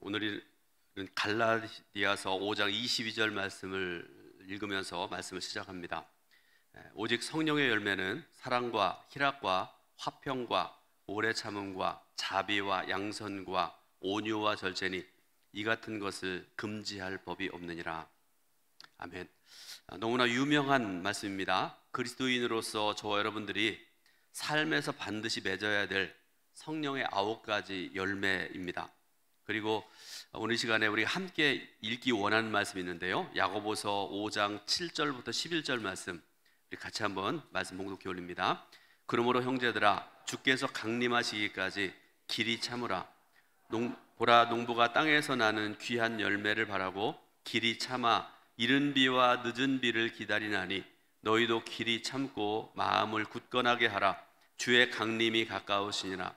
오늘은 갈라디아서 5장 22절 말씀을 읽으면서 말씀을 시작합니다. 오직 성령의 열매는 사랑과 희락과 화평과 오래 참음과 자비와 양선과 온유와 절제니 이 같은 것을 금지할 법이 없느니라. 아멘. 너무나 유명한 말씀입니다. 그리스도인으로서 저와 여러분들이 삶에서 반드시 맺어야 될 성령의 9가지 열매입니다. 그리고 오늘 시간에 우리 함께 읽기 원하는 말씀이 있는데요, 야고보서 5장 7절부터 11절 말씀 우리 같이 한번 말씀 봉독해 올립니다. 그러므로 형제들아, 주께서 강림하시기까지 길이 참으라. 보라, 농부가 땅에서 나는 귀한 열매를 바라고 길이 참아 이른 비와 늦은 비를 기다리나니 너희도 길이 참고 마음을 굳건하게 하라. 주의 강림이 가까우시니라.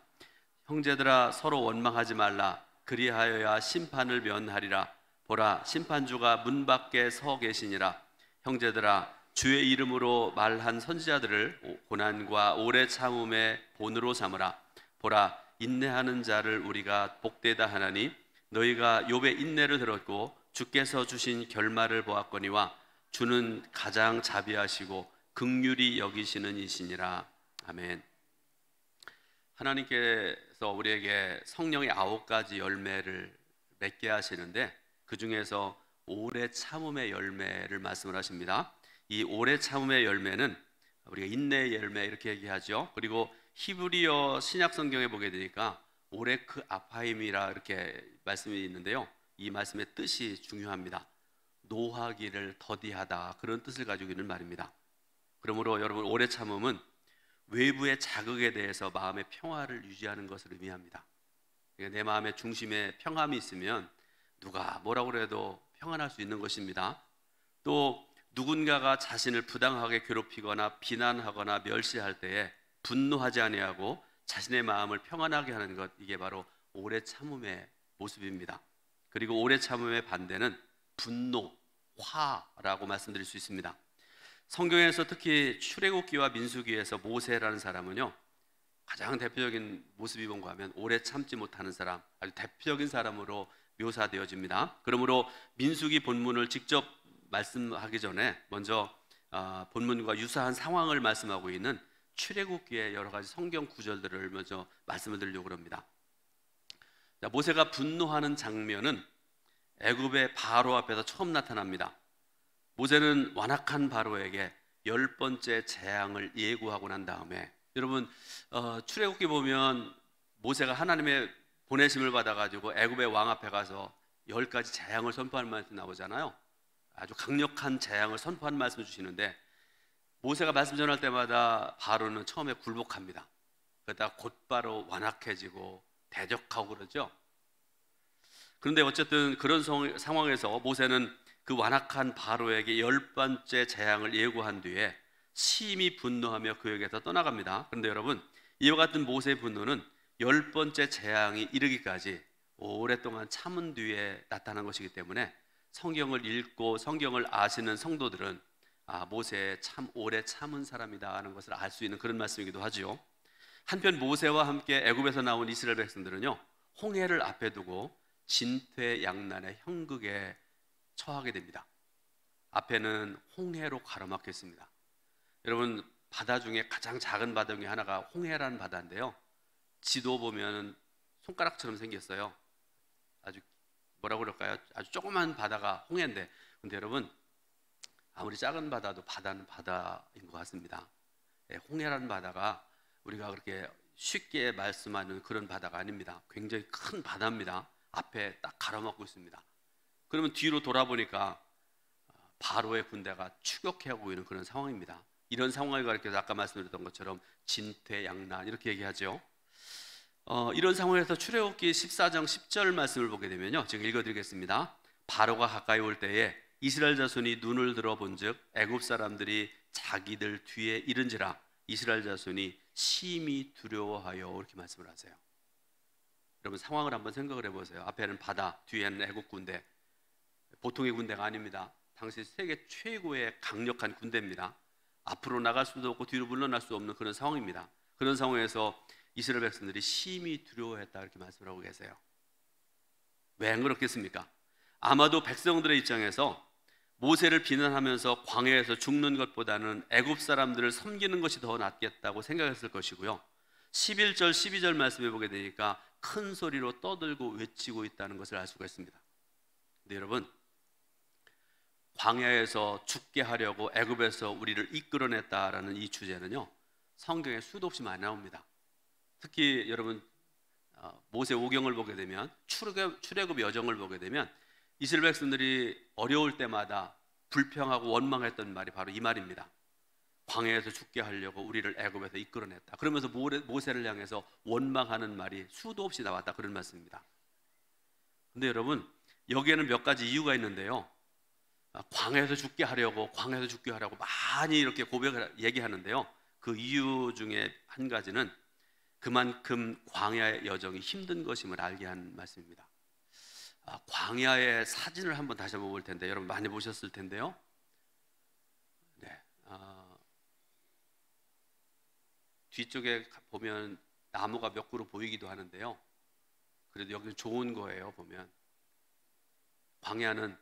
형제들아, 서로 원망하지 말라. 그리하여야 심판을 면하리라. 보라, 심판주가 문 밖에 서 계시니라. 형제들아, 주의 이름으로 말한 선지자들을 고난과 오래 참음의 본으로 삼으라. 보라, 인내하는 자를 우리가 복되다 하나니 너희가 욥의 인내를 들었고 주께서 주신 결말을 보았거니와 주는 가장 자비하시고 긍휼히 여기시는 이시니라. 아멘. 하나님께서 우리에게 성령의 9가지 열매를 맺게 하시는데, 그 중에서 오래 참음의 열매를 말씀을 하십니다. 이 오래 참음의 열매는 우리가 인내의 열매 이렇게 얘기하죠. 그리고 히브리어 신약 성경에 보게 되니까 오레크 아파임이라 이렇게 말씀이 있는데요, 이 말씀의 뜻이 중요합니다. 노하기를 더디하다, 그런 뜻을 가지고 있는 말입니다. 그러므로 여러분, 오래 참음은 외부의 자극에 대해서 마음의 평화를 유지하는 것을 의미합니다. 내 마음의 중심에 평함이 있으면 누가 뭐라고 해도 평안할 수 있는 것입니다. 또 누군가가 자신을 부당하게 괴롭히거나 비난하거나 멸시할 때에 분노하지 아니하고 자신의 마음을 평안하게 하는 것, 이게 바로 오래 참음의 모습입니다. 그리고 오래 참음의 반대는 분노, 화라고 말씀드릴 수 있습니다. 성경에서 특히 출애굽기와 민수기에서 모세라는 사람은요, 가장 대표적인 모습이 뭔가 하면 오래 참지 못하는 사람, 아주 대표적인 사람으로 묘사되어집니다. 그러므로 민수기 본문을 직접 말씀하기 전에 먼저 본문과 유사한 상황을 말씀하고 있는 출애굽기의 여러 가지 성경 구절들을 먼저 말씀을 드리려고 합니다. 모세가 분노하는 장면은 애굽의 바로 앞에서 처음 나타납니다. 모세는 완악한 바로에게 10번째 재앙을 예고하고 난 다음에, 여러분 출애굽기 보면 모세가 하나님의 보내심을 받아가지고 애굽의 왕 앞에 가서 10가지 재앙을 선포할 말씀이 나오잖아요. 아주 강력한 재앙을 선포한 말씀을 주시는데, 모세가 말씀 전할 때마다 바로는 처음에 굴복합니다. 그러다가 곧바로 완악해지고 대적하고 그러죠. 그런데 어쨌든 그런 상황에서 모세는 그 완악한 바로에게 10번째 재앙을 예고한 뒤에 심히 분노하며 그에게서 떠나갑니다. 그런데 여러분, 이와 같은 모세의 분노는 10번째 재앙이 이르기까지 오랫동안 참은 뒤에 나타난 것이기 때문에 성경을 읽고 성경을 아시는 성도들은 모세 참 오래 참은 사람이다 하는 것을 알 수 있는 그런 말씀이기도 하죠. 한편 모세와 함께 애굽에서 나온 이스라엘 백성들은요, 홍해를 앞에 두고 진퇴양난의 형극에 처하게 됩니다. 앞에는 홍해로 가로막혀 있습니다. 여러분, 바다 중에 가장 작은 바다 중에 하나가 홍해라는 바다인데요, 지도 보면 손가락처럼 생겼어요. 아주 뭐라고 그럴까요? 아주 조그만 바다가 홍해인데, 근데 여러분, 아무리 작은 바다도 바다는 바다인 것 같습니다. 홍해라는 바다가 우리가 그렇게 쉽게 말씀하는 그런 바다가 아닙니다. 굉장히 큰 바다입니다. 앞에 딱 가로막고 있습니다. 그러면 뒤로 돌아보니까 바로의 군대가 추격해오고 있는 그런 상황입니다. 이런 상황을 가리켜서 아까 말씀드렸던 것처럼 진퇴양난 이렇게 얘기하죠. 이런 상황에서 출애굽기 14장 10절 말씀을 보게 되면요, 지금 읽어드리겠습니다. 바로가 가까이 올 때에 이스라엘 자손이 눈을 들어본 즉 애굽 사람들이 자기들 뒤에 이른지라 이스라엘 자손이 심히 두려워하여, 이렇게 말씀을 하세요. 여러분, 상황을 한번 생각을 해보세요. 앞에는 바다, 뒤에는 애굽 군대. 보통의 군대가 아닙니다. 당시 세계 최고의 강력한 군대입니다. 앞으로 나갈 수도 없고 뒤로 물러날 수 없는 그런 상황입니다. 그런 상황에서 이스라엘 백성들이 심히 두려워했다, 이렇게 말씀을 하고 계세요. 왜 그렇겠습니까? 아마도 백성들의 입장에서 모세를 비난하면서 광야에서 죽는 것보다는 애굽 사람들을 섬기는 것이 더 낫겠다고 생각했을 것이고요. 11절 12절 말씀해 보게 되니까 큰 소리로 떠들고 외치고 있다는 것을 알 수가 있습니다. 근데 여러분, 광야에서 죽게 하려고 애굽에서 우리를 이끌어냈다라는 이 주제는요, 성경에 수도 없이 많이 나옵니다. 특히 여러분 모세 오경을 보게 되면, 출애굽 여정을 보게 되면 이스라엘 백성들이 어려울 때마다 불평하고 원망했던 말이 바로 이 말입니다. 광야에서 죽게 하려고 우리를 애굽에서 이끌어냈다. 그러면서 모세를 향해서 원망하는 말이 수도 없이 나왔다, 그런 말씀입니다. 근데 여러분, 여기에는 몇 가지 이유가 있는데요, 광야에서 죽게 하려고 많이 이렇게 얘기하는데요, 그 이유 중에 한 가지는 그만큼 광야의 여정이 힘든 것임을 알게 한 말씀입니다. 광야의 사진을 한번 다시 한번 볼 텐데, 여러분 많이 보셨을 텐데요. 네, 뒤쪽에 보면 나무가 몇 그루 보이기도 하는데요, 그래도 여기는 좋은 거예요. 보면 광야는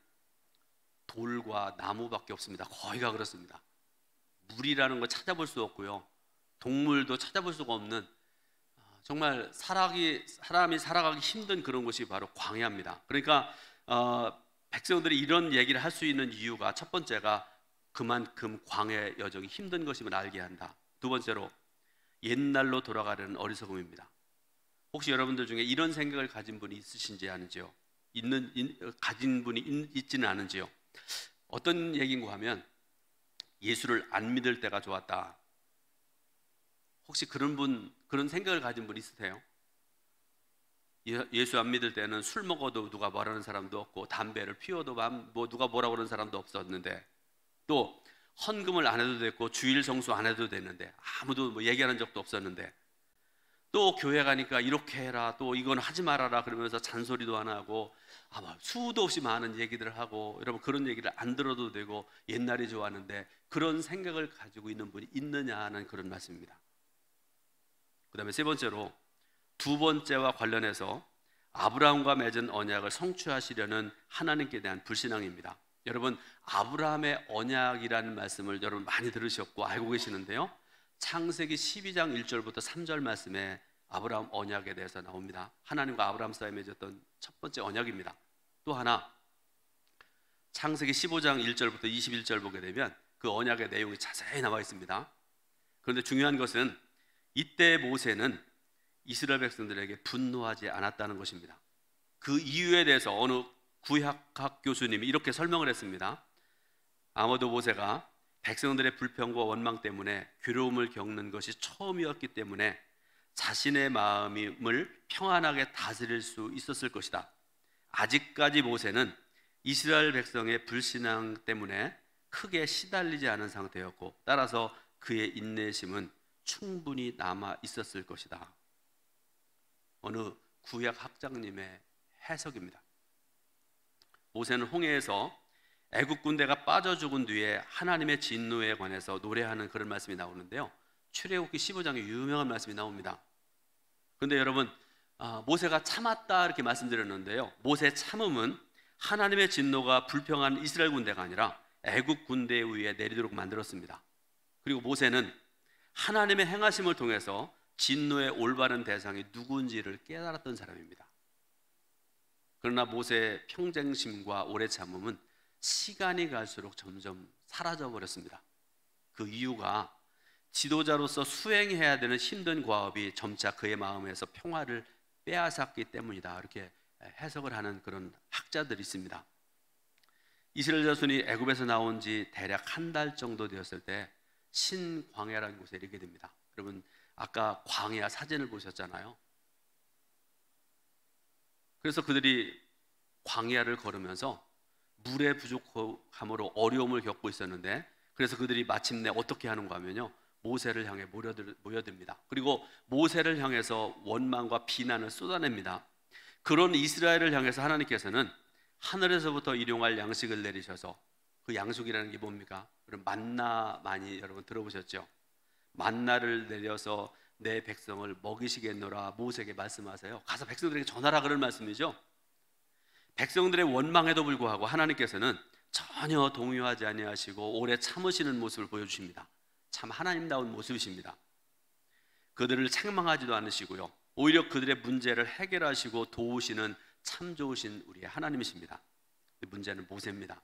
돌과 나무밖에 없습니다. 거의가 그렇습니다. 물이라는 거 찾아볼 수 없고요, 동물도 찾아볼 수가 없는, 정말 사람이 살아가기 힘든 그런 곳이 바로 광야입니다. 그러니까 백성들이 이런 얘기를 할 수 있는 이유가, 첫 번째가 그만큼 광야의 여정이 힘든 것임을 알게 한다. 두 번째로 옛날로 돌아가려는 어리석음입니다. 혹시 여러분들 중에 이런 생각을 가진 분이 있으신지 아는지요? 가진 분이 있지는 않은지요? 어떤 얘기인가 하면 예수를 안 믿을 때가 좋았다. 혹시 그런 생각을 가진 분 있으세요? 예수 안 믿을 때는 술 먹어도 누가 뭐라는 사람도 없고, 담배를 피워도 누가 뭐라고 그러는 사람도 없었는데, 또 헌금을 안 해도 됐고 주일 성수 안 해도 됐는데, 아무도 뭐 얘기하는 적도 없었는데, 또 교회 가니까 이렇게 해라, 또 이건 하지 말아라 그러면서 잔소리도 안 하고, 아마 수도 없이 많은 얘기들을 하고, 여러분 그런 얘기를 안 들어도 되고 옛날이 좋았는데, 그런 생각을 가지고 있는 분이 있느냐 하는 그런 말씀입니다. 그 다음에 세 번째로, 두 번째와 관련해서 아브라함과 맺은 언약을 성취하시려는 하나님께 대한 불신앙입니다. 여러분, 아브라함의 언약이라는 말씀을 여러분 많이 들으셨고 알고 계시는데요, 창세기 12장 1절부터 3절 말씀에 아브라함 언약에 대해서 나옵니다. 하나님과 아브라함 사이에 맺었던 첫 번째 언약입니다. 또 하나, 창세기 15장 1절부터 21절 보게 되면 그 언약의 내용이 자세히 나와 있습니다. 그런데 중요한 것은 이때 모세는 이스라엘 백성들에게 분노하지 않았다는 것입니다. 그 이유에 대해서 어느 구약학 교수님이 이렇게 설명을 했습니다. 아마도 모세가 백성들의 불평과 원망 때문에 괴로움을 겪는 것이 처음이었기 때문에 자신의 마음을 평안하게 다스릴 수 있었을 것이다. 아직까지 모세는 이스라엘 백성의 불신앙 때문에 크게 시달리지 않은 상태였고, 따라서 그의 인내심은 충분히 남아 있었을 것이다. 어느 구약 학장님의 해석입니다. 모세는 홍해에서 애국 군대가 빠져 죽은 뒤에 하나님의 진노에 관해서 노래하는 그런 말씀이 나오는데요, 출애굽기 15장에 유명한 말씀이 나옵니다. 그런데 여러분, 모세가 참았다 이렇게 말씀드렸는데요, 모세의 참음은 하나님의 진노가 불평한 이스라엘 군대가 아니라 애국 군대에 의해 내리도록 만들었습니다. 그리고 모세는 하나님의 행하심을 통해서 진노의 올바른 대상이 누군지를 깨달았던 사람입니다. 그러나 모세의 평정심과 오래 참음은 시간이 갈수록 점점 사라져 버렸습니다. 그 이유가 지도자로서 수행해야 되는 힘든 과업이 점차 그의 마음에서 평화를 빼앗았기 때문이다, 이렇게 해석을 하는 그런 학자들이 있습니다. 이스라엘 자손이 애굽에서 나온 지 대략 한 달 정도 되었을 때 신광야라는 곳에 이르게 됩니다. 여러분, 아까 광야 사진을 보셨잖아요. 그래서 그들이 광야를 걸으면서 물의 부족함으로 어려움을 겪고 있었는데, 그래서 그들이 마침내 어떻게 하는가 하면요, 모세를 향해 모여듭니다. 그리고 모세를 향해서 원망과 비난을 쏟아냅니다. 그런 이스라엘을 향해서 하나님께서는 하늘에서부터 일용할 양식을 내리셔서, 그 양식이라는 게 뭡니까? 여러분, 만나 많이 여러분 들어보셨죠? 만나를 내려서 내 백성을 먹이시겠노라 모세에게 말씀하세요. 가서 백성들에게 전하라, 그런 말씀이죠. 백성들의 원망에도 불구하고 하나님께서는 전혀 동요하지 아니하시고 오래 참으시는 모습을 보여주십니다. 참 하나님다운 모습이십니다. 그들을 책망하지도 않으시고요, 오히려 그들의 문제를 해결하시고 도우시는 참 좋으신 우리의 하나님이십니다. 문제는 모세입니다.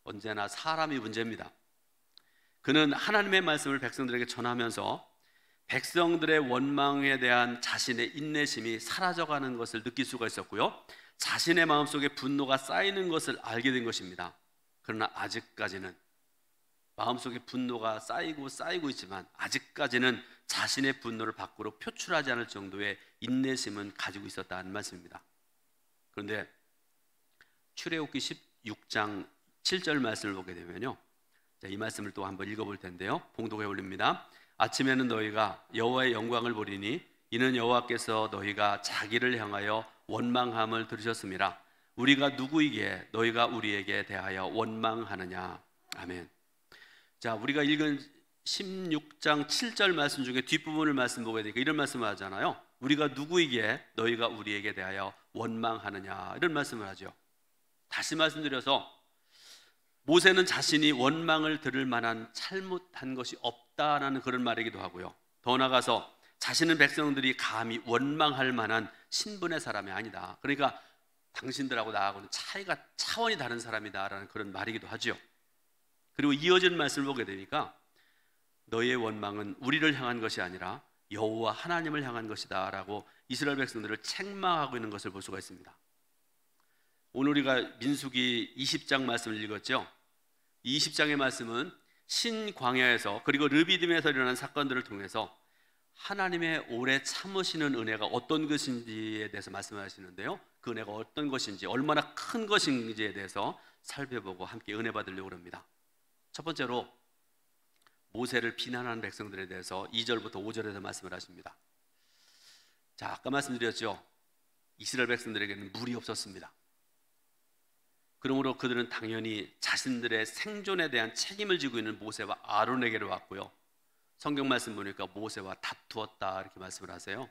언제나 사람이 문제입니다. 그는 하나님의 말씀을 백성들에게 전하면서 백성들의 원망에 대한 자신의 인내심이 사라져가는 것을 느낄 수가 있었고요, 자신의 마음속에 분노가 쌓이는 것을 알게 된 것입니다. 그러나 아직까지는 마음속에 분노가 쌓이고 있지만 아직까지는 자신의 분노를 밖으로 표출하지 않을 정도의 인내심은 가지고 있었다는 말씀입니다. 그런데 출애굽기 16장 7절 말씀을 보게 되면요, 이 말씀을 또 한번 읽어볼 텐데요, 봉독해 올립니다. 아침에는 너희가 여호와의 영광을 보리니 이는 여호와께서 너희가 자기를 향하여 원망함을 들으셨음이라. 우리가 누구이기에 너희가 우리에게 대하여 원망하느냐. 아멘. 자, 우리가 읽은 16장 7절 말씀 중에 뒷부분을 말씀 보게 되니까 이런 말씀을 하잖아요. 우리가 누구이기에 너희가 우리에게 대하여 원망하느냐, 이런 말씀을 하죠. 다시 말씀드려서 모세는 자신이 원망을 들을 만한 잘못한 것이 없다라는 그런 말이기도 하고요, 더 나아가서 자신은 백성들이 감히 원망할 만한 신분의 사람이 아니다, 그러니까 당신들하고 나하고는 차원이 다른 사람이다라는 그런 말이기도 하죠. 그리고 이어진 말씀을 보게 되니까 너희의 원망은 우리를 향한 것이 아니라 여호와 하나님을 향한 것이다 라고 이스라엘 백성들을 책망하고 있는 것을 볼 수가 있습니다. 오늘 우리가 민수기 20장 말씀을 읽었죠. 이 20장의 말씀은 신광야에서 그리고 르비딤에서 일어난 사건들을 통해서 하나님의 오래 참으시는 은혜가 어떤 것인지에 대해서 말씀하시는데요, 그 은혜가 어떤 것인지, 얼마나 큰 것인지에 대해서 살펴보고 함께 은혜 받으려고 합니다. 첫 번째로 모세를 비난하는 백성들에 대해서 2절부터 5절에서 말씀을 하십니다. 자, 아까 말씀드렸죠, 이스라엘 백성들에게는 물이 없었습니다. 그러므로 그들은 당연히 자신들의 생존에 대한 책임을 지고 있는 모세와 아론에게로 왔고요, 성경 말씀 보니까 모세와 다투었다 이렇게 말씀을 하세요.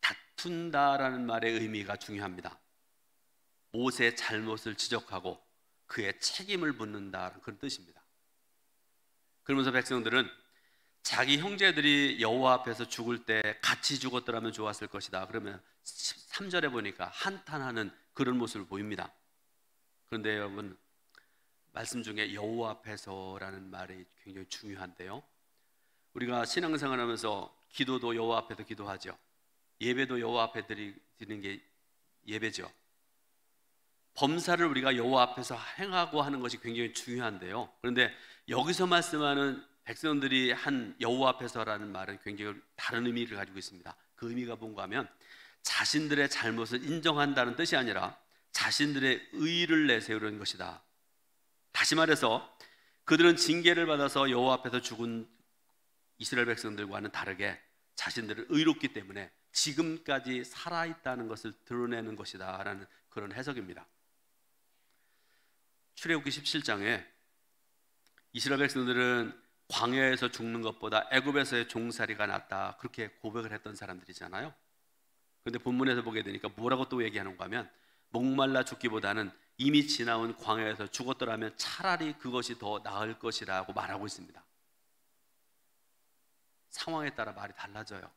다툰다라는 말의 의미가 중요합니다. 모세의 잘못을 지적하고 그의 책임을 묻는다는 그런 뜻입니다. 그러면서 백성들은 자기 형제들이 여호와 앞에서 죽을 때 같이 죽었더라면 좋았을 것이다, 그러면 3절에 보니까 한탄하는 그런 모습을 보입니다. 그런데 여러분, 말씀 중에 여호와 앞에서라는 말이 굉장히 중요한데요, 우리가 신앙생활 하면서 기도도 여호와 앞에서 기도하죠. 예배도 여호와 앞에 드리는 게 예배죠. 범사를 우리가 여호와 앞에서 행하고 하는 것이 굉장히 중요한데요, 그런데 여기서 말씀하는 백성들이 한 여호와 앞에서라는 말은 굉장히 다른 의미를 가지고 있습니다. 그 의미가 뭔가 하면 자신들의 잘못을 인정한다는 뜻이 아니라 자신들의 의를 내세우려는 것이다. 다시 말해서 그들은 징계를 받아서 여호와 앞에서 죽은 이스라엘 백성들과는 다르게 자신들은 의롭기 때문에 지금까지 살아있다는 것을 드러내는 것이다 라는 그런 해석입니다. 출애굽기 17장에 이스라엘 백성들은 광야에서 죽는 것보다 애굽에서의 종살이가 낫다, 그렇게 고백을 했던 사람들이잖아요. 그런데 본문에서 보게 되니까 뭐라고 또 얘기하는가 하면 목말라 죽기보다는 이미 지나온 광야에서 죽었더라면 차라리 그것이 더 나을 것이라고 말하고 있습니다. 상황에 따라 말이 달라져요.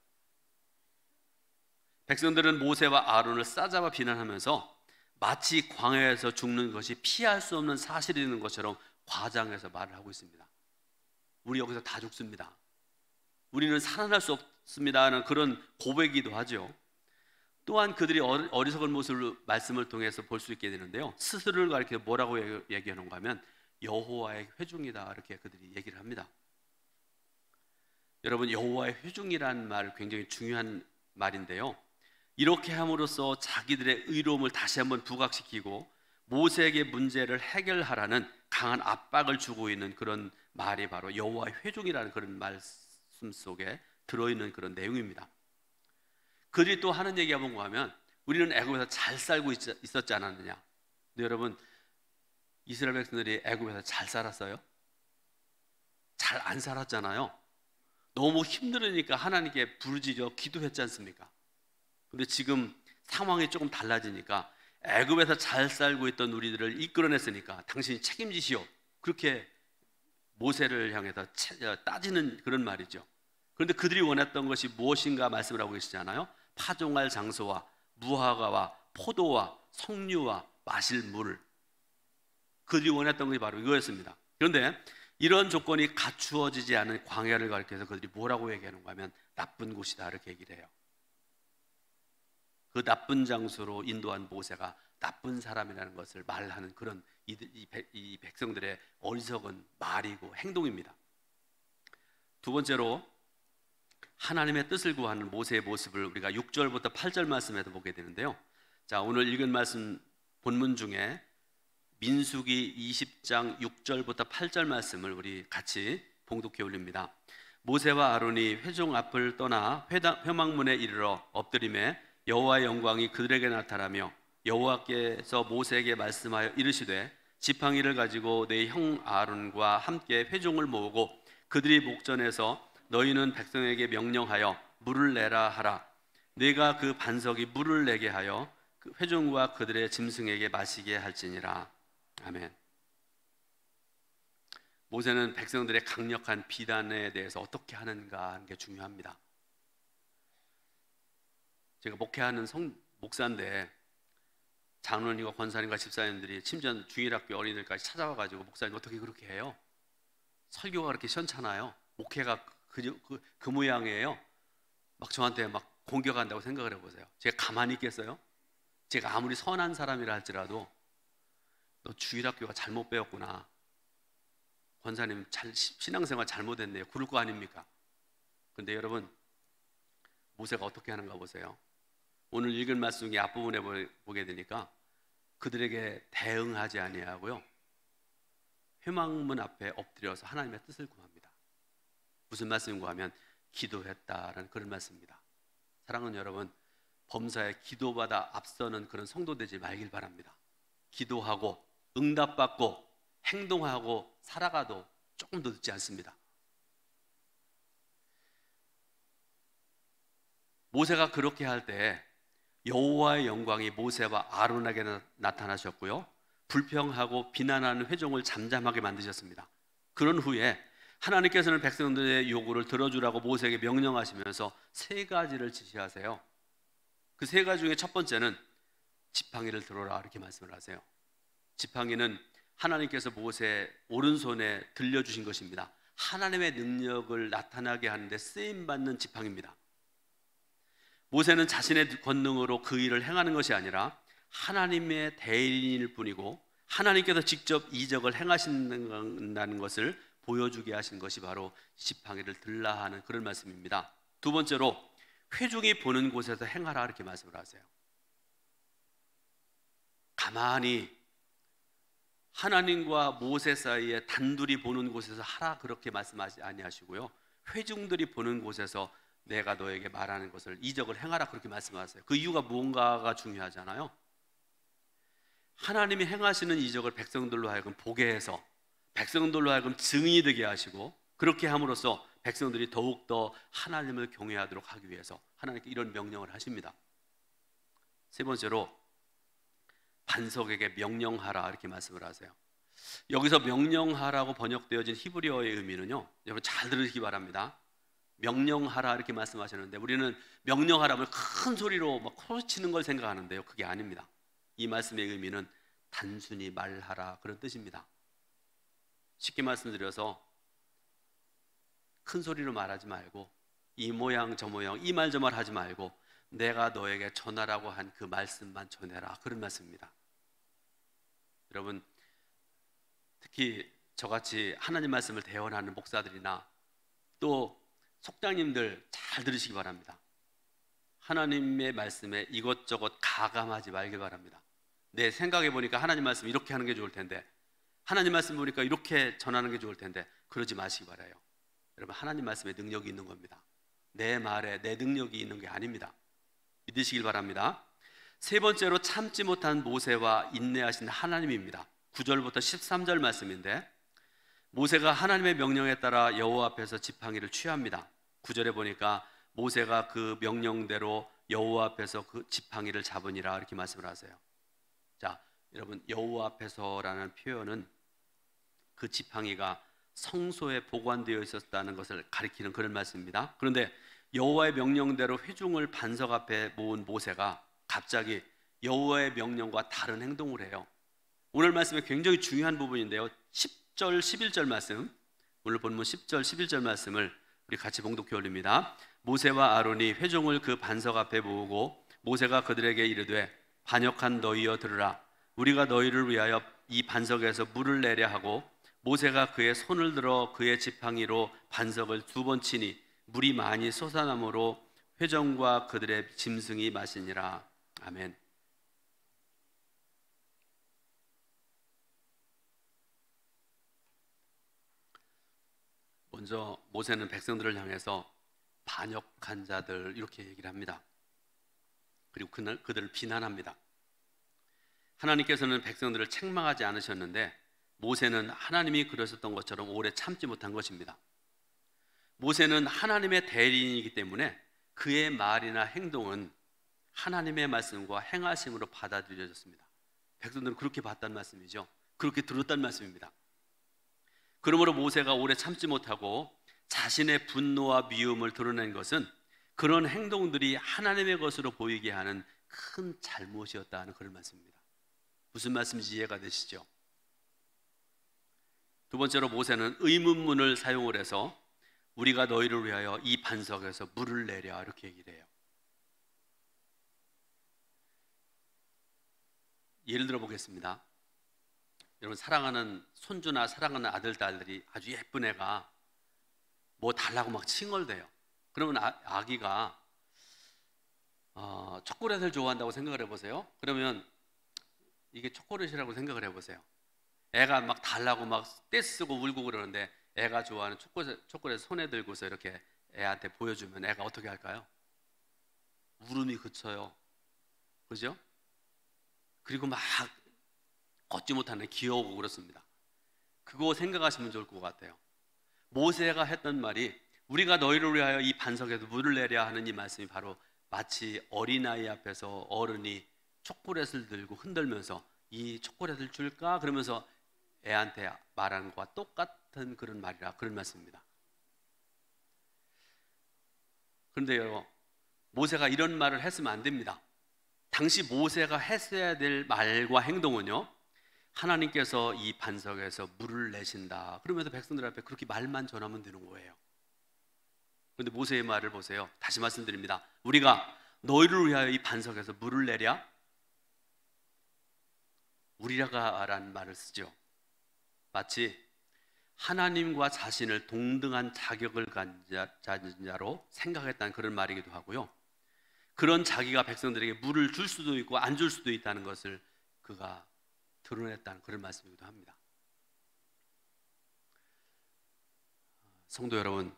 백성들은 모세와 아론을 싸잡아 비난하면서 마치 광야에서 죽는 것이 피할 수 없는 사실이 있는 것처럼 과장해서 말을 하고 있습니다. 우리 여기서 다 죽습니다, 우리는 살아날 수 없습니다 하는 그런 고백이기도 하죠. 또한 그들이 어리석은 모습을 말씀을 통해서 볼 수 있게 되는데요, 스스로를 가리켜 뭐라고 얘기하는가 하면 여호와의 회중이다, 이렇게 그들이 얘기를 합니다. 여러분, 여호와의 회중이라는 말 굉장히 중요한 말인데요, 이렇게 함으로써 자기들의 의로움을 다시 한번 부각시키고 모세에게 문제를 해결하라는 강한 압박을 주고 있는 그런 말이 바로 여호와의 회중이라는 그런 말씀 속에 들어있는 그런 내용입니다. 그들이 또 하는 얘기가 뭔가 하면 우리는 애굽에서 잘 살고 있었지 않았느냐. 근데 여러분, 이스라엘 백성들이 애굽에서 잘 살았어요? 잘 안 살았잖아요. 너무 힘들으니까 하나님께 부르짖어 기도했지 않습니까? 근데 지금 상황이 조금 달라지니까 애굽에서 잘 살고 있던 우리들을 이끌어냈으니까 당신이 책임지시오. 그렇게 모세를 향해서 따지는 그런 말이죠. 그런데 그들이 원했던 것이 무엇인가 말씀을 하고 계시잖아요. 파종할 장소와 무화과와 포도와 석류와 마실 물. 그들이 원했던 것이 바로 이거였습니다. 그런데 이런 조건이 갖추어지지 않은 광야를 가리켜서 그들이 뭐라고 얘기하는가 하면 나쁜 곳이다 이렇게 얘기를 해요. 그 나쁜 장소로 인도한 모세가 나쁜 사람이라는 것을 말하는 그런 이 백성들의 어리석은 말이고 행동입니다. 두 번째로 하나님의 뜻을 구하는 모세의 모습을 우리가 6절부터 8절 말씀에도 보게 되는데요. 자, 오늘 읽은 말씀 본문 중에 민수기 20장 6절부터 8절 말씀을 우리 같이 봉독해 올립니다. 모세와 아론이 회중 앞을 떠나 회막문에 이르러 엎드림에 여호와의 영광이 그들에게 나타나며 여호와께서 모세에게 말씀하여 이르시되 지팡이를 가지고 내 형 아론과 함께 회중을 모으고 그들이 목전에서 너희는 백성에게 명령하여 물을 내라 하라. 네가 그 반석이 물을 내게 하여 그 회중과 그들의 짐승에게 마시게 할지니라. 아멘. 모세는 백성들의 강력한 비단에 대해서 어떻게 하는가 하는 게 중요합니다. 제가 목회하는 목사인데 장로님과 권사님과 집사님들이 심지어 중일학교 어린이들까지 찾아와가지고 목사님 어떻게 그렇게 해요? 설교가 그렇게 시원찮아요. 목회가 그 모양이에요. 막 저한테 막 공격한다고 생각을 해보세요. 제가 가만히 있겠어요? 제가 아무리 선한 사람이라 할지라도 너 주일학교가 잘못 배웠구나, 권사님 신앙생활 잘못했네요, 그럴 거 아닙니까? 근데 여러분, 모세가 어떻게 하는가 보세요. 오늘 읽은 말씀 중에 앞부분에 보게 되니까 그들에게 대응하지 아니하고요, 회막문 앞에 엎드려서 하나님의 뜻을 구합니다. 무슨 말씀인가 하면 기도했다라는 그런 말씀입니다. 사랑하는 여러분, 범사에 기도받아 앞서는 그런 성도 되지 말길 바랍니다. 기도하고 응답받고 행동하고 살아가도 조금 더 늦지 않습니다. 모세가 그렇게 할 때 여호와의 영광이 모세와 아론에게 나타나셨고요, 불평하고 비난하는 회중을 잠잠하게 만드셨습니다. 그런 후에 하나님께서는 백성들의 요구를 들어주라고 모세에게 명령하시면서 세 가지를 지시하세요. 그 세 가지 중에 첫 번째는 지팡이를 들어라 이렇게 말씀을 하세요. 지팡이는 하나님께서 모세 오른손에 들려주신 것입니다. 하나님의 능력을 나타나게 하는데 쓰임받는 지팡이입니다. 모세는 자신의 권능으로 그 일을 행하는 것이 아니라 하나님의 대리인일 뿐이고 하나님께서 직접 이적을 행하신다는 것을 보여주게 하신 것이 바로 지팡이를 들라 하는 그런 말씀입니다. 두 번째로 회중이 보는 곳에서 행하라 이렇게 말씀을 하세요. 가만히 하나님과 모세 사이에 단둘이 보는 곳에서 하라 그렇게 말씀하지 아니하시고요, 회중들이 보는 곳에서 내가 너에게 말하는 것을 이적을 행하라 그렇게 말씀하세요. 그 이유가 무언가가 중요하잖아요. 하나님이 행하시는 이적을 백성들로 하여금 보게 해서 백성들로 하여금 증인이 되게 하시고, 그렇게 함으로써 백성들이 더욱더 하나님을 경외하도록 하기 위해서 하나님께 이런 명령을 하십니다. 세 번째로 반석에게 명령하라 이렇게 말씀을 하세요. 여기서 명령하라고 번역되어진 히브리어의 의미는요, 여러분 잘 들으시기 바랍니다. 명령하라 이렇게 말씀하셨는데 우리는 명령하라면 큰 소리로 막 소리치는 걸 생각하는데요, 그게 아닙니다. 이 말씀의 의미는 단순히 말하라 그런 뜻입니다. 쉽게 말씀드려서 큰 소리로 말하지 말고 이 모양 저 모양 이 말 저 말 하지 말고 내가 너에게 전하라고 한 그 말씀만 전해라 그런 말씀입니다. 여러분, 특히 저같이 하나님 말씀을 대언하는 목사들이나 또 속장님들 잘 들으시기 바랍니다. 하나님의 말씀에 이것저것 가감하지 말길 바랍니다. 내 생각해 보니까 하나님 말씀 이렇게 하는 게 좋을 텐데, 하나님 말씀 보니까 이렇게 전하는 게 좋을 텐데, 그러지 마시기 바라요. 여러분, 하나님 말씀에 능력이 있는 겁니다. 내 말에 내 능력이 있는 게 아닙니다. 믿으시길 바랍니다. 세 번째로 참지 못한 모세와 인내하신 하나님입니다. 9절부터 13절 말씀인데, 모세가 하나님의 명령에 따라 여호와 앞에서 지팡이를 취합니다. 9절에 보니까 모세가 그 명령대로 여호와 앞에서 그 지팡이를 잡으니라 이렇게 말씀을 하세요. 자, 여러분 여호와 앞에서라는 표현은 그 지팡이가 성소에 보관되어 있었다는 것을 가리키는 그런 말씀입니다. 그런데 여호와의 명령대로 회중을 반석 앞에 모은 모세가 갑자기 여호와의 명령과 다른 행동을 해요. 오늘 말씀에 굉장히 중요한 부분인데요. 10절, 11절 말씀, 오늘 본문 10절, 11절 말씀을 우리 같이 봉독해 올립니다. 모세와 아론이 회중을 그 반석 앞에 모으고 모세가 그들에게 이르되 반역한 너희여 들으라. 우리가 너희를 위하여 이 반석에서 물을 내려 하고 모세가 그의 손을 들어 그의 지팡이로 반석을 2번 치니 물이 많이 솟아나므로 회중과 그들의 짐승이 마시니라. 아멘. 먼저 모세는 백성들을 향해서 반역한 자들 이렇게 얘기를 합니다. 그리고 그들을 비난합니다. 하나님께서는 백성들을 책망하지 않으셨는데 모세는 하나님이 그러셨던 것처럼 오래 참지 못한 것입니다. 모세는 하나님의 대리인이기 때문에 그의 말이나 행동은 하나님의 말씀과 행하심으로 받아들여졌습니다. 백성들은 그렇게 봤다는 말씀이죠. 그렇게 들었다는 말씀입니다. 그러므로 모세가 오래 참지 못하고 자신의 분노와 미움을 드러낸 것은 그런 행동들이 하나님의 것으로 보이게 하는 큰 잘못이었다는 그런 말씀입니다. 무슨 말씀인지 이해가 되시죠? 두 번째로 모세는 의문문을 사용을 해서 우리가 너희를 위하여 이 반석에서 물을 내려 이렇게 얘기를 해요. 예를 들어 보겠습니다. 여러분 사랑하는 손주나 사랑하는 아들, 딸들이 아주 예쁜 애가 뭐 달라고 막 칭얼대요. 그러면 아기가 초콜릿을 좋아한다고 생각을 해보세요. 그러면 이게 초콜릿이라고 생각을 해보세요. 애가 막 달라고 막 떼쓰고 울고 그러는데 애가 좋아하는 초콜릿 손에 들고서 이렇게 애한테 보여주면 애가 어떻게 할까요? 울음이 그쳐요. 그죠? 그리고 막 걷지 못하는 귀여우고 그렇습니다. 그거 생각하시면 좋을 것 같아요. 모세가 했던 말이 우리가 너희를 위하여 이 반석에서 물을 내려 하는 이 말씀이 바로 마치 어린아이 앞에서 어른이 초콜릿을 들고 흔들면서 이 초콜릿을 줄까? 그러면서 애한테 말하는 것과 똑같은 그런 말이라 그런 말씀입니다. 그런데요, 모세가 이런 말을 했으면 안 됩니다. 당시 모세가 했어야 될 말과 행동은요, 하나님께서 이 반석에서 물을 내신다 그러면서 백성들 앞에 그렇게 말만 전하면 되는 거예요. 그런데 모세의 말을 보세요. 다시 말씀드립니다. 우리가 너희를 위하여 이 반석에서 물을 내랴? 우리라가라는 말을 쓰죠. 마치 하나님과 자신을 동등한 자격을 가진 자로 생각했다는 그런 말이기도 하고요. 그런 자기가 백성들에게 물을 줄 수도 있고 안 줄 수도 있다는 것을 그가 드러냈다는 그런 말씀이기도 합니다. 성도 여러분,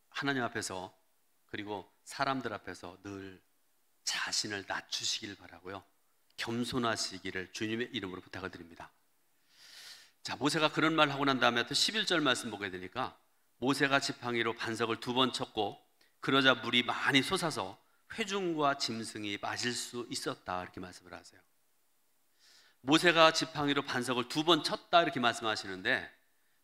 하나님 앞에서 그리고 사람들 앞에서 늘 자신을 낮추시길 바라고요. 겸손하시기를 주님의 이름으로 부탁을 드립니다. 자, 모세가 그런 말을 하고 난 다음에 또 11절 말씀 보게 되니까 모세가 지팡이로 반석을 2번 쳤고 그러자 물이 많이 솟아서 회중과 짐승이 마실 수 있었다 이렇게 말씀을 하세요. 모세가 지팡이로 반석을 2번 쳤다 이렇게 말씀하시는데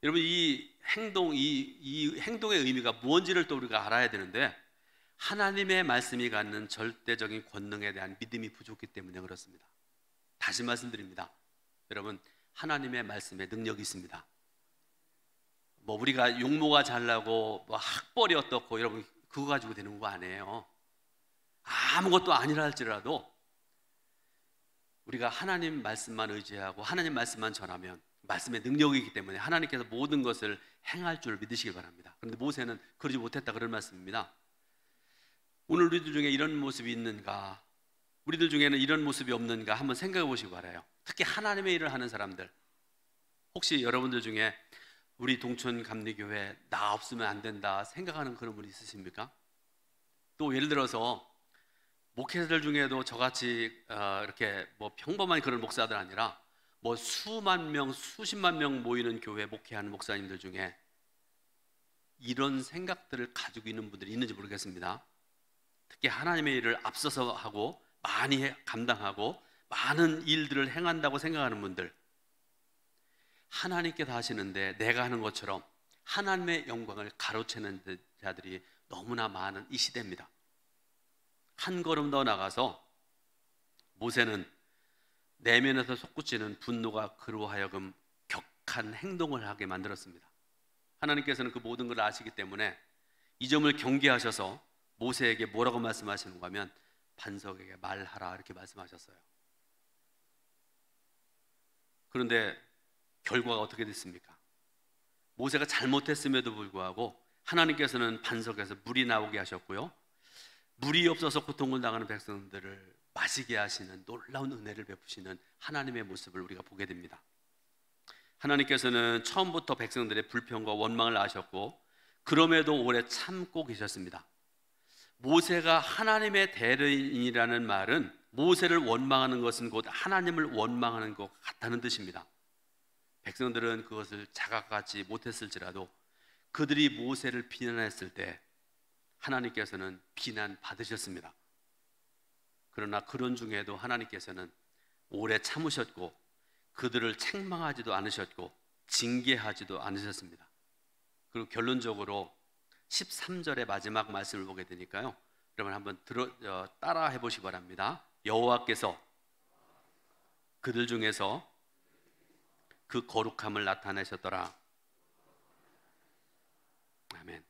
여러분 이 행동의 의미가 뭔지를 또 우리가 알아야 되는데 하나님의 말씀이 갖는 절대적인 권능에 대한 믿음이 부족했기 때문에 그렇습니다. 다시 말씀드립니다. 여러분 하나님의 말씀에 능력이 있습니다. 뭐 우리가 용모가 잘나고 뭐 학벌이 어떻고 여러분 그거 가지고 되는 거 아니에요. 아무것도 아니라 할지라도 우리가 하나님 말씀만 의지하고 하나님 말씀만 전하면 말씀의 능력이 있기 때문에 하나님께서 모든 것을 행할 줄 믿으시기 바랍니다. 그런데 모세는 그러지 못했다 그런 말씀입니다. 오늘 우리들 중에 이런 모습이 있는가, 우리들 중에는 이런 모습이 없는가 한번 생각해 보시기 바라요. 특히 하나님의 일을 하는 사람들, 혹시 여러분들 중에 우리 동천 감리교회 나 없으면 안 된다 생각하는 그런 분이 있으십니까? 또 예를 들어서 목회자들 중에도 저같이 이렇게 뭐 평범한 그런 목사들 아니라 뭐 수만 명, 수십만 명 모이는 교회 목회하는 목사님들 중에 이런 생각들을 가지고 있는 분들이 있는지 모르겠습니다. 특히 하나님의 일을 앞서서 하고 많이 감당하고 많은 일들을 행한다고 생각하는 분들, 하나님께서 하시는데 내가 하는 것처럼 하나님의 영광을 가로채는 자들이 너무나 많은 이 시대입니다. 한 걸음 더 나가서 모세는 내면에서 솟구치는 분노가 그로 하여금 격한 행동을 하게 만들었습니다. 하나님께서는 그 모든 걸 아시기 때문에 이 점을 경계하셔서 모세에게 뭐라고 말씀하시는가 하면 반석에게 말하라 이렇게 말씀하셨어요. 그런데 결과가 어떻게 됐습니까? 모세가 잘못했음에도 불구하고 하나님께서는 반석에서 물이 나오게 하셨고요, 물이 없어서 고통을 당하는 백성들을 마시게 하시는 놀라운 은혜를 베푸시는 하나님의 모습을 우리가 보게 됩니다. 하나님께서는 처음부터 백성들의 불평과 원망을 아셨고 그럼에도 오래 참고 계셨습니다. 모세가 하나님의 대리인이라는 말은 모세를 원망하는 것은 곧 하나님을 원망하는 것 같다는 뜻입니다. 백성들은 그것을 자각하지 못했을지라도 그들이 모세를 비난했을 때 하나님께서는 비난받으셨습니다. 그러나 그런 중에도 하나님께서는 오래 참으셨고 그들을 책망하지도 않으셨고 징계하지도 않으셨습니다. 그리고 결론적으로 13절의 마지막 말씀을 보게 되니까요, 여러분 한번 따라 해보시기 바랍니다. 여호와께서 그들 중에서 그 거룩함을 나타내셨더라. 아멘.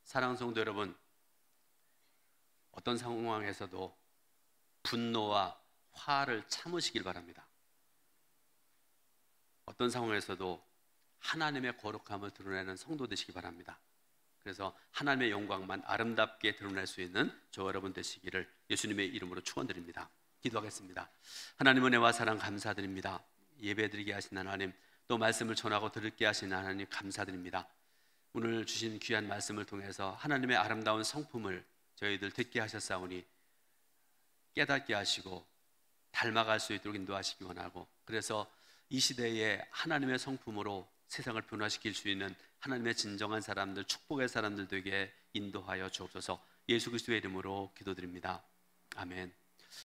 사랑하는 성도 여러분, 어떤 상황에서도 분노와 화를 참으시길 바랍니다. 어떤 상황에서도 하나님의 거룩함을 드러내는 성도 되시기 바랍니다. 그래서 하나님의 영광만 아름답게 드러낼 수 있는 저와 여러분 되시기를 예수님의 이름으로 축원드립니다. 기도하겠습니다. 하나님 은혜와 사랑 감사드립니다. 예배드리게 하신 하나님, 또 말씀을 전하고 들을게 하신 하나님 감사드립니다. 오늘 주신 귀한 말씀을 통해서 하나님의 아름다운 성품을 저희들 듣게 하셨사오니 깨닫게 하시고 닮아갈 수 있도록 인도하시기 원하고, 그래서 이 시대에 하나님의 성품으로 세상을 변화시킬 수 있는 하나님의 진정한 사람들, 축복의 사람들 되게 인도하여 주옵소서. 예수 그리스도의 이름으로 기도드립니다. 아멘.